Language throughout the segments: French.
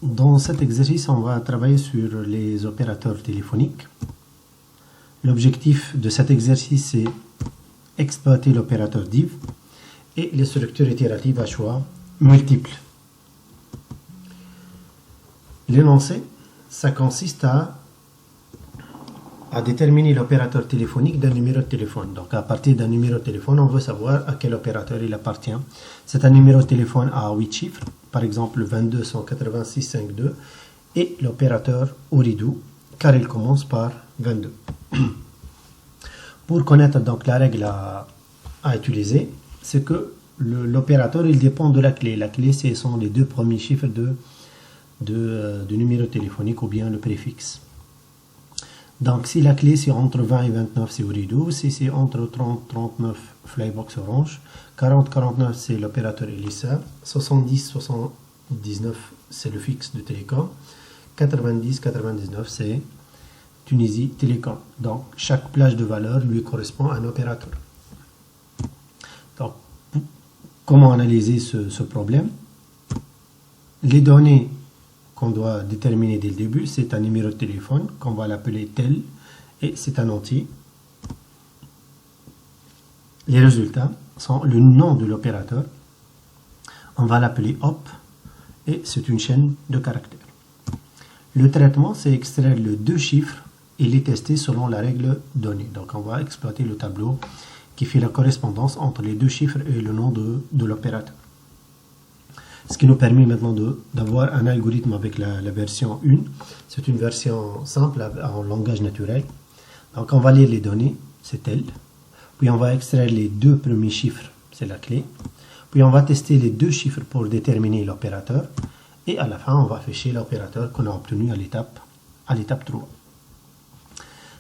Dans cet exercice, on va travailler sur les opérateurs téléphoniques. L'objectif de cet exercice, c'est exploiter l'opérateur div et les structures itératives à choix multiples. L'énoncé, ça consiste à déterminer l'opérateur téléphonique d'un numéro de téléphone. Donc à partir d'un numéro de téléphone, on veut savoir à quel opérateur il appartient. C'est un numéro de téléphone à 8 chiffres, par exemple 22 186 52, et l'opérateur Ooredoo, car il commence par 22. Pour connaître donc la règle à utiliser, c'est que l'opérateur il dépend de la clé. La clé, ce sont les deux premiers chiffres de numéro téléphonique ou bien le préfixe. Donc si la clé c'est entre 20 et 29 c'est Ooredoo, si c'est entre 30 et 39 Flybox Orange, 40 et 49 c'est l'opérateur Elisa, 70 et 79 c'est le fixe de Télécom, 90 et 99 c'est Tunisie Télécom. Donc chaque plage de valeur lui correspond à un opérateur. Donc comment analyser ce problème? Les données qu'on doit déterminer dès le début, c'est un numéro de téléphone qu'on va l'appeler tel et c'est un entier. Les résultats sont le nom de l'opérateur, on va l'appeler op et c'est une chaîne de caractères. Le traitement, c'est extraire les deux chiffres et les tester selon la règle donnée. Donc on va exploiter le tableau qui fait la correspondance entre les deux chiffres et le nom de l'opérateur. Ce qui nous permet maintenant d'avoir un algorithme avec la version 1. C'est une version simple en langage naturel. Donc on va lire les données, c'est tel. Puis on va extraire les deux premiers chiffres, c'est la clé. Puis on va tester les deux chiffres pour déterminer l'opérateur. Et à la fin, on va afficher l'opérateur qu'on a obtenu à l'étape 3.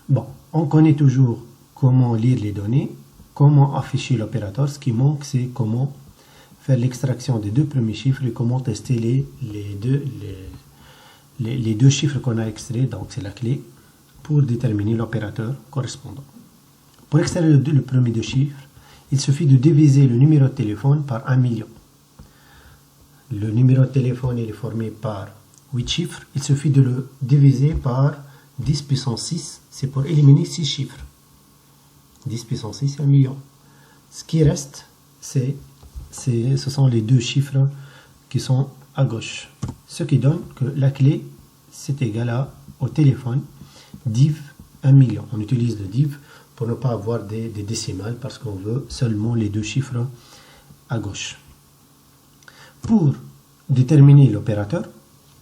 Bon, on connaît toujours comment lire les données, comment afficher l'opérateur. Ce qui manque, c'est comment faire l'extraction des deux premiers chiffres et comment tester les deux chiffres qu'on a extraits, donc c'est la clé, pour déterminer l'opérateur correspondant. Pour extraire le premier deux chiffres, il suffit de diviser le numéro de téléphone par 1 million. Le numéro de téléphone il est formé par 8 chiffres, il suffit de le diviser par 10 puissance 6, c'est pour éliminer 6 chiffres. 10 puissance 6, c'est 1 million. Ce qui reste, ce sont les deux chiffres qui sont à gauche. Ce qui donne que la clé, c'est égal au téléphone div 1 million. On utilise le div pour ne pas avoir des décimales parce qu'on veut seulement les deux chiffres à gauche. Pour déterminer l'opérateur,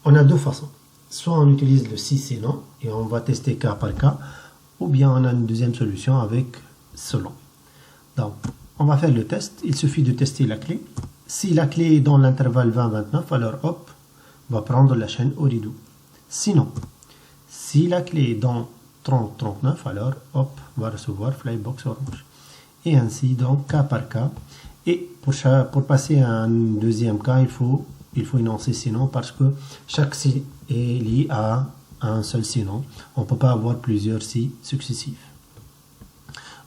on a deux façons. Soit on utilise le si c'est non et on va tester cas par cas, ou bien on a une deuxième solution avec selon. Donc, on va faire le test. Il suffit de tester la clé. Si la clé est dans l'intervalle 20-29, alors hop, on va prendre la chaîne Ooredoo. Sinon, si la clé est dans 30-39, alors hop, on va recevoir Flybox Orange. Et ainsi, donc, cas par cas. Et pour passer à un deuxième cas, il faut énoncer sinon parce que chaque si est lié à un seul sinon. On ne peut pas avoir plusieurs si successifs.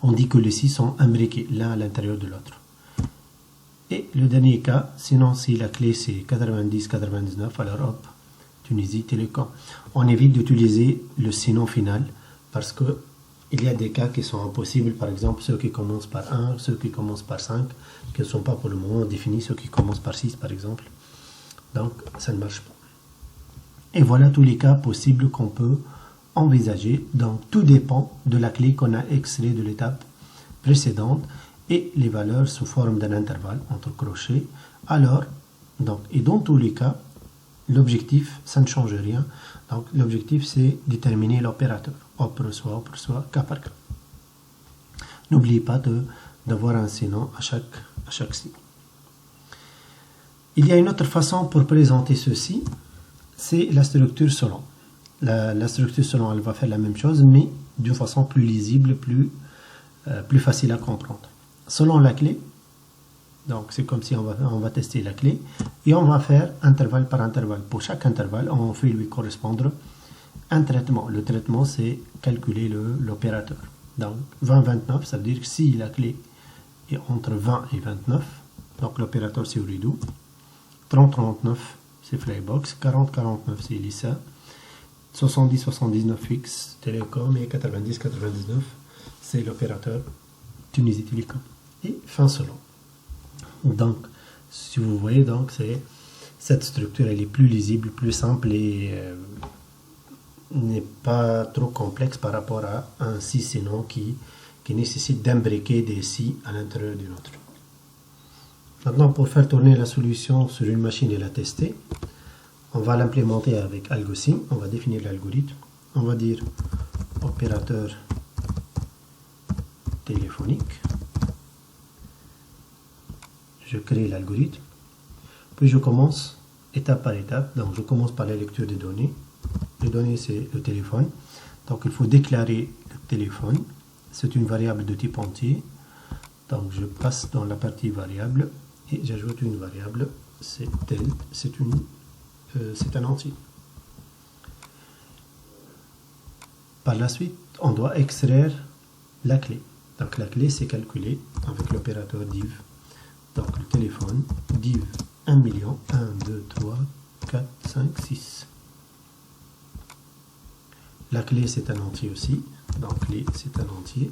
On dit que les si sont imbriqués l'un à l'intérieur de l'autre. Et le dernier cas, sinon si la clé c'est 90-99, alors hop, Tunisie Télécom. On évite d'utiliser le sinon final parce que il y a des cas qui sont impossibles, par exemple ceux qui commencent par 1, ceux qui commencent par 5, qui ne sont pas pour le moment définis, ceux qui commencent par 6 par exemple. Donc ça ne marche pas. Et voilà tous les cas possibles qu'on peut envisager. Donc tout dépend de la clé qu'on a extrait de l'étape précédente et les valeurs sous forme d'un intervalle entre crochets. Alors, et dans tous les cas, l'objectif, ça ne change rien. Donc l'objectif c'est déterminer l'opérateur. Op reçoit, cas par cas. N'oubliez pas d'avoir un sinon à chaque si. Il y a une autre façon pour présenter ceci, c'est la structure selon. La structure selon, elle va faire la même chose, mais d'une façon plus lisible, plus facile à comprendre. Selon la clé, donc c'est comme si on va tester la clé, et on va faire intervalle par intervalle. Pour chaque intervalle, on fait lui correspondre un traitement. Le traitement, c'est calculer l'opérateur. Donc 20-29, ça veut dire que si la clé est entre 20 et 29, donc l'opérateur c'est Ooredoo, 30-39, c'est Flybox, 4049 c'est Elisa, 70-79 fixe Télécom et 90-99 c'est l'opérateur Tunisie Télécom. Et fin selon. Donc, si vous voyez, donc cette structure, elle est plus lisible, plus simple et n'est pas trop complexe par rapport à un si sinon qui nécessite d'imbriquer des si à l'intérieur d'une autre. Maintenant, pour faire tourner la solution sur une machine et la tester, on va l'implémenter avec AlgoSim. On va définir l'algorithme. On va dire opérateur téléphonique. Je crée l'algorithme. Puis je commence étape par étape. Donc je commence par la lecture des données. Les données, c'est le téléphone. Donc il faut déclarer le téléphone. C'est une variable de type entier. Donc je passe dans la partie variable et j'ajoute une variable. C'est un entier. Par la suite, on doit extraire la clé. Donc la clé, c'est calculé avec l'opérateur div. Donc le téléphone, div 1 million, 1, 2, 3, 4, 5, 6. La clé, c'est un entier aussi. Donc clé, c'est un entier.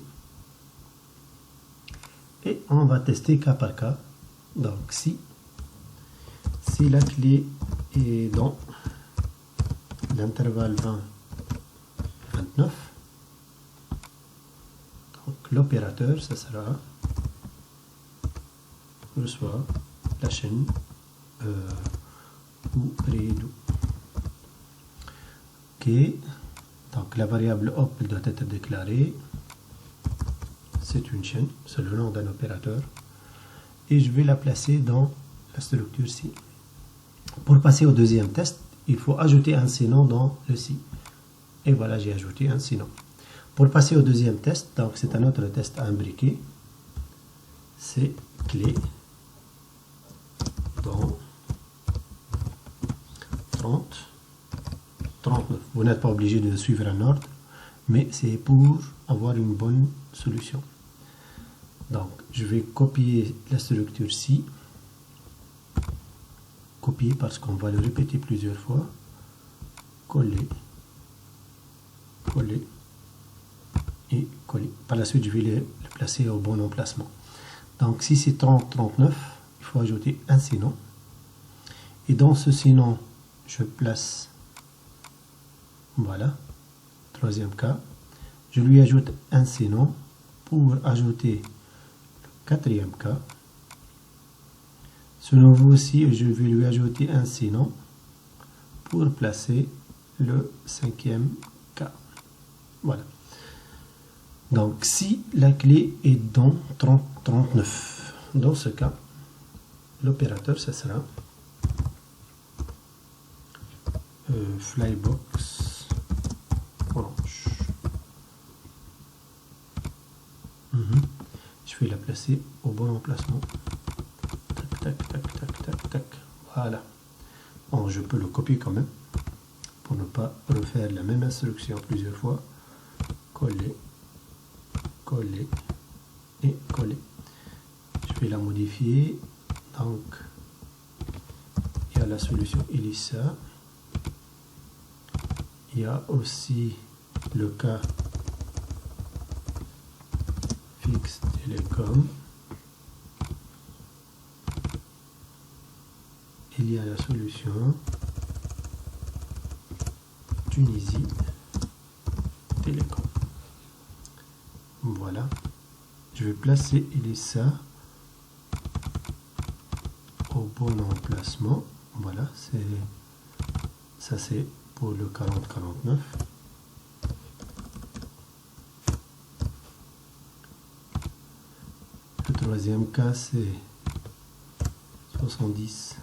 Et on va tester cas par cas. Donc si la clé est dans l'intervalle 20-29, donc l'opérateur, ça sera reçoit la chaîne ou redo. Ok, donc la variable op doit être déclarée. C'est une chaîne, c'est le nom d'un opérateur. Et je vais la placer dans la structure si. Pour passer au deuxième test, il faut ajouter un sinon dans le si. Et voilà, j'ai ajouté un sinon. Pour passer au deuxième test, donc c'est un autre test à imbriquer. C'est clé dans 30, 39. Vous n'êtes pas obligé de suivre un ordre, mais c'est pour avoir une bonne solution. Donc, je vais copier la structure ci. Copier parce qu'on va le répéter plusieurs fois. Coller. Coller. Et coller. Par la suite, je vais le placer au bon emplacement. Donc, si c'est 30, 39, il faut ajouter un sinon. Et dans ce sinon, je place, voilà, troisième cas. Je lui ajoute un sinon pour ajouter quatrième cas. Ce nouveau aussi, je vais lui ajouter un sinon pour placer le cinquième cas. Voilà. Donc, si la clé est dans 39, dans ce cas, l'opérateur, ce sera Flybox orange. Je vais la placer au bon emplacement. Tac, tac, tac, tac, tac, tac. Voilà. Bon, je peux le copier quand même pour ne pas refaire la même instruction plusieurs fois. Coller, coller et coller. Je vais la modifier. Donc, il y a la solution Elisa. Il y a aussi le cas fixe Télécom. Il y a la solution Tunisie Télécom. Voilà. Je vais placer Elisa au bon emplacement. Voilà, ça c'est pour le 40-49. Le troisième cas c'est 70-79.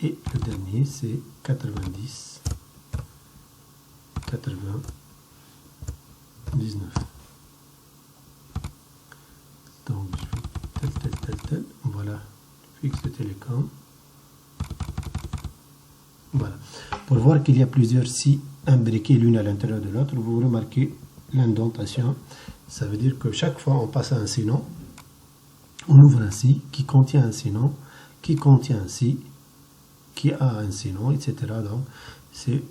Et le dernier c'est 90-99. Donc je fais tel. Voilà, fixe de Télécom. Voilà. Pour voir qu'il y a plusieurs si imbriqués l'une à l'intérieur de l'autre, vous remarquez l'indentation. Ça veut dire que chaque fois on passe à un sinon, On ouvre un si qui contient un sinon, qui contient un si, qui a un sinon, etc. Donc, c'est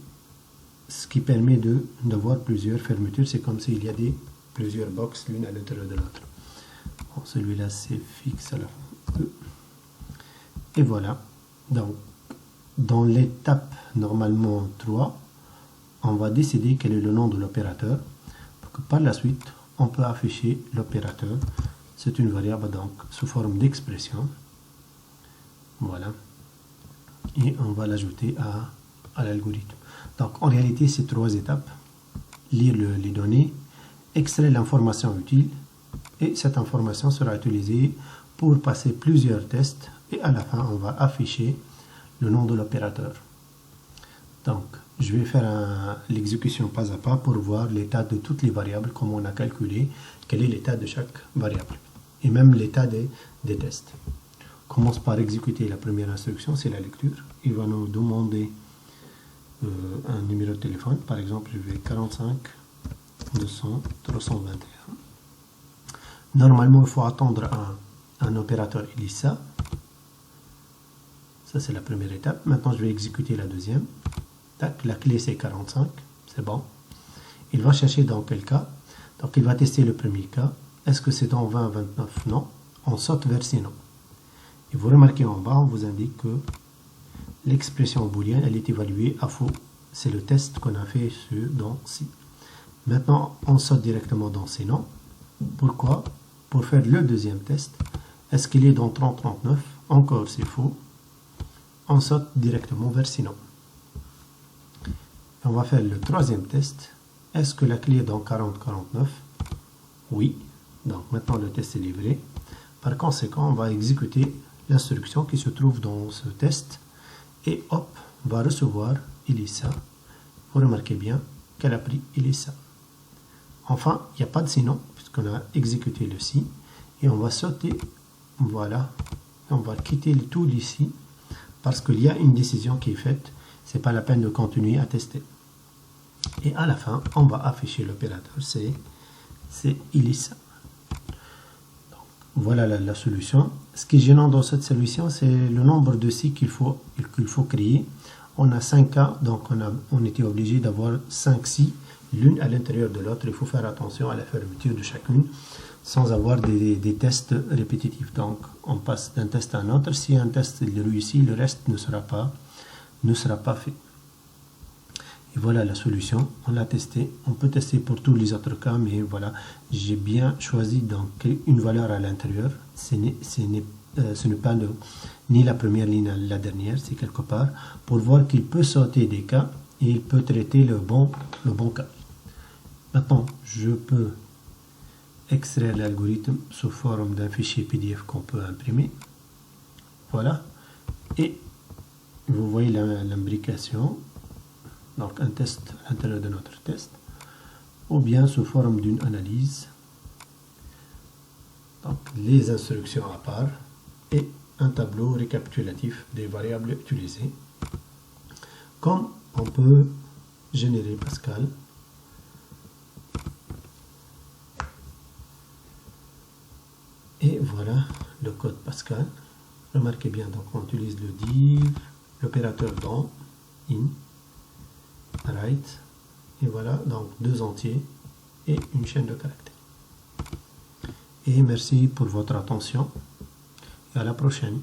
ce qui permet d'avoir plusieurs fermetures. C'est comme s'il y a plusieurs boxes l'une à l'intérieur de l'autre. Bon, celui-là, c'est fixe à la fin. Et voilà. Donc, dans l'étape normalement 3, on va décider quel est le nom de l'opérateur. Pour que par la suite, on peut afficher l'opérateur. C'est une variable donc sous forme d'expression. Voilà. Et on va l'ajouter à l'algorithme. Donc en réalité, c'est 3 étapes. Lire les données, extraire l'information utile, et cette information sera utilisée pour passer plusieurs tests, et à la fin, on va afficher le nom de l'opérateur. Donc, je vais faire l'exécution pas à pas pour voir l'état de toutes les variables, comme on a calculé, quel est l'état de chaque variable, et même l'état des tests. On commence par exécuter la première instruction, c'est la lecture. Il va nous demander un numéro de téléphone, par exemple, je vais 45 200 321. Normalement, il faut attendre un opérateur ELISA. Ça, c'est la première étape. Maintenant, je vais exécuter la deuxième. Tac, la clé, c'est 45. C'est bon. Il va chercher dans quel cas. Donc, il va tester le premier cas. Est-ce que c'est dans 20, 29? Non. On saute vers sinon. Et vous remarquez en bas, on vous indique que l'expression booléenne, elle est évaluée à faux. C'est le test qu'on a fait dans si. Maintenant, on saute directement dans sinon. Pourquoi? Pour faire le deuxième test. Est-ce qu'il est dans 30, 39? Encore, c'est faux. On saute directement vers sinon. On va faire le troisième test. Est-ce que la clé est dans 40, 49? Oui. Donc maintenant le test est livré. Par conséquent, on va exécuter l'instruction qui se trouve dans ce test. Et hop, on va recevoir ELISA. Vous remarquez bien qu'elle a pris ELISA. Enfin, il n'y a pas de sinon, puisqu'on a exécuté le si. Et on va sauter, voilà. On va quitter tout l'ici. Parce qu'il y a une décision qui est faite, ce n'est pas la peine de continuer à tester. Et à la fin, on va afficher l'opérateur, c'est ELISA. Donc, voilà la solution. Ce qui est gênant dans cette solution, c'est le nombre de si qu'il faut créer. On a 5 cas, donc on était obligé d'avoir 5 si, l'une à l'intérieur de l'autre. Il faut faire attention à la fermeture de chacune, sans avoir des tests répétitifs. Donc, on passe d'un test à un autre. Si un test est réussi, le reste ne sera pas fait. Et voilà la solution. On l'a testé. On peut tester pour tous les autres cas, mais voilà, j'ai bien choisi donc une valeur à l'intérieur. Ce n'est pas ni la première ni la dernière, c'est quelque part, pour voir qu'il peut sauter des cas et il peut traiter le bon cas. Maintenant, je peux extraire l'algorithme sous forme d'un fichier PDF qu'on peut imprimer. Voilà. Et vous voyez l'imbrication. Donc un test à l'intérieur de notre test. Ou bien sous forme d'une analyse. Donc les instructions à part. Et un tableau récapitulatif des variables utilisées. Comme on peut générer Pascal. Et voilà le code Pascal. Remarquez bien, donc on utilise le div, l'opérateur dans, in, write, et voilà, donc 2 entiers et une chaîne de caractères. Et merci pour votre attention et à la prochaine.